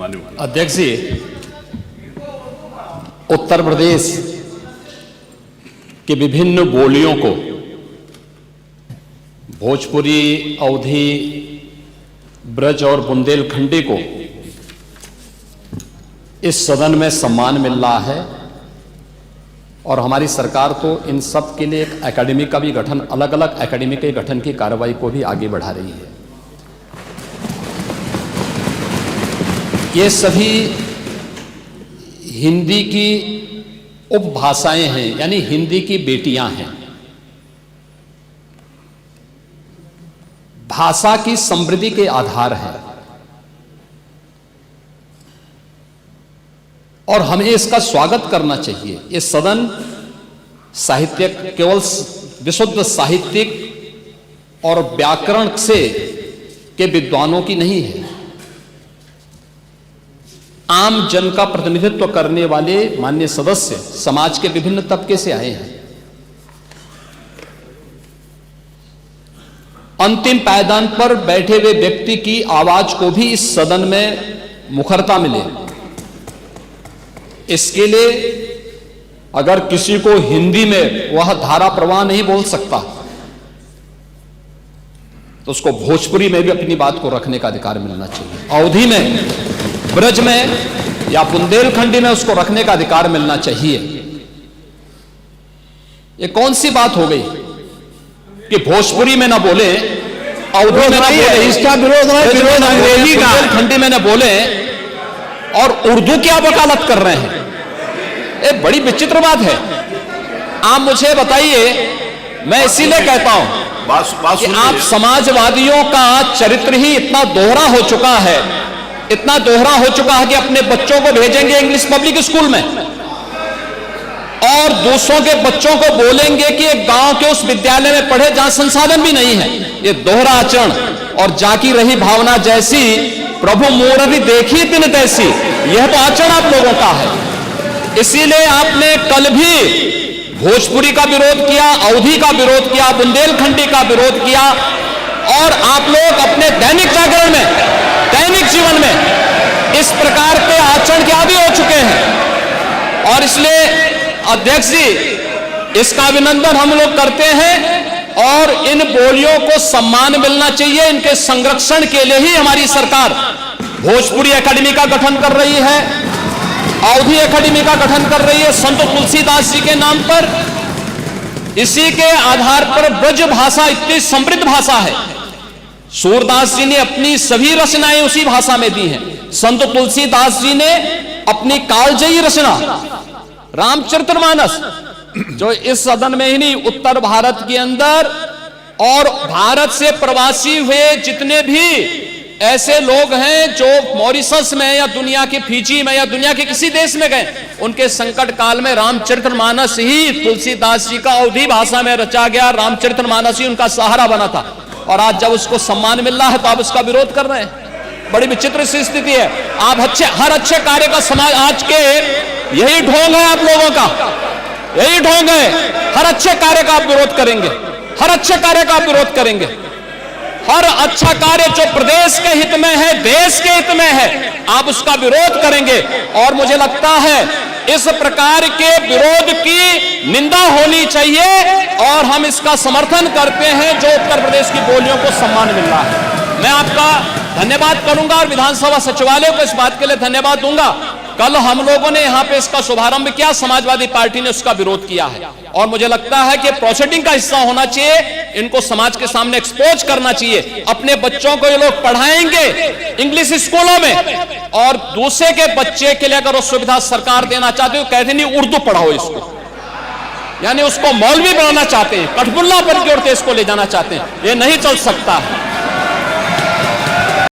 अध्यक्ष जी, उत्तर प्रदेश के विभिन्न बोलियों को, भोजपुरी, अवधी, ब्रज और बुंदेलखंडी को इस सदन में सम्मान मिल रहा है और हमारी सरकार तो इन सब के लिए एक एकेडमी का भी गठन, अलग अलग एकेडमी के गठन की कार्रवाई को भी आगे बढ़ा रही है। ये सभी हिंदी की उपभाषाएं हैं, यानी हिंदी की बेटियां हैं। भाषा की समृद्धि के आधार है और हमें इसका स्वागत करना चाहिए। ये सदन साहित्यिक, केवल विशुद्ध साहित्यिक और व्याकरण से के विद्वानों की नहीं है, आम जन का प्रतिनिधित्व करने वाले माननीय सदस्य समाज के विभिन्न तबके से आए हैं। अंतिम पायदान पर बैठे हुए व्यक्ति की आवाज को भी इस सदन में मुखरता मिले, इसके लिए अगर किसी को हिंदी में वह धारा प्रवाह नहीं बोल सकता तो उसको भोजपुरी में भी अपनी बात को रखने का अधिकार मिलना चाहिए, अवधी में, ब्रज में या बुंदेलखंडी में उसको रखने का अधिकार मिलना चाहिए। ये कौन सी बात हो गई कि भोजपुरी में ना बोले, अवधी में ना बोले, इसका विरोध अंग्रेजी का, बुंदेलखंडी में ना बोले और उर्दू की आप वकालत कर रहे हैं। ये बड़ी विचित्र बात है। आप मुझे बताइए, मैं इसीलिए कहता हूं कि आप समाजवादियों का चरित्र ही इतना दोहरा हो चुका है, इतना दोहरा हो चुका है कि अपने बच्चों को भेजेंगे इंग्लिश पब्लिक स्कूल में और दूसरों के बच्चों को बोलेंगे कि एक गांव के उस विद्यालय में पढ़े जहां संसाधन भी नहीं है। ये दोहरा आचरण और जाकी रही भावना जैसी प्रभु मोररी देखी तिन तैसी, यह तो आचरण आप लोगों का है। इसीलिए आपने कल भी भोजपुरी का विरोध किया, अवधी का विरोध किया, बुंदेलखंडी का विरोध किया और आप लोग अपने दैनिक जागरण में, दैनिक जीवन में इस प्रकार के आचरण के आदी हो चुके हैं। और इसलिए अध्यक्ष जी, इसका अभिनंदन हम लोग करते हैं और इन बोलियों को सम्मान मिलना चाहिए। इनके संरक्षण के लिए ही हमारी सरकार भोजपुरी एकेडमी का गठन कर रही है, अवधी एकेडमी का गठन कर रही है संत तुलसीदास जी के नाम पर। इसी के आधार पर ब्रज भाषा इतनी समृद्ध भाषा है। सूरदास जी ने अपनी सभी रचनाएं उसी भाषा में दी हैं। संत तुलसीदास जी ने अपनी कालजयी रचना रामचरितमानस, जो इस सदन में ही नहीं, उत्तर भारत के अंदर और भारत से प्रवासी हुए जितने भी ऐसे लोग हैं जो मॉरिशस में या दुनिया के फिजी में या दुनिया के किसी देश में गए, उनके संकट काल में रामचरितमानस ही तुलसीदास जी का अवधी भाषा में रचा गया, रामचरितमानस ही उनका सहारा बना था। और आज जब उसको सम्मान मिल रहा है तो आप उसका विरोध कर रहे हैं। बड़ी विचित्र सी स्थिति है। आप हर अच्छे कार्य का समाज, आज के यही ढोंग है आप लोगों का, यही ढोंग है। हर अच्छे कार्य का आप विरोध करेंगे, हर अच्छे कार्य का आप विरोध करेंगे। हर अच्छा कार्य जो प्रदेश के हित में है, देश के हित में है, आप उसका विरोध करेंगे। और मुझे लगता है इस प्रकार के विरोध की निंदा होनी चाहिए और हम इसका समर्थन करते हैं जो उत्तर प्रदेश की बोलियों को सम्मान मिल रहा है। मैं आपका धन्यवाद करूंगा और विधानसभा सचिवालय को इस बात के लिए धन्यवाद दूंगा। कल हम लोगों ने यहां पे इसका शुभारंभ किया, समाजवादी पार्टी ने उसका विरोध किया है और मुझे लगता है कि प्रोसीडिंग का हिस्सा होना चाहिए। इनको समाज के सामने एक्सपोज करना चाहिए। अपने बच्चों को ये लोग पढ़ाएंगे इंग्लिश स्कूलों में और दूसरे के बच्चे के लिए अगर वो सुविधा सरकार देना चाहते हो, कहते नहीं उर्दू पढ़ाओ इसको, यानी उसको मौलवी बनाना चाहते हैं, कठपुल्ला पर की ओर इसको ले जाना चाहते हैं। ये नहीं चल सकता है।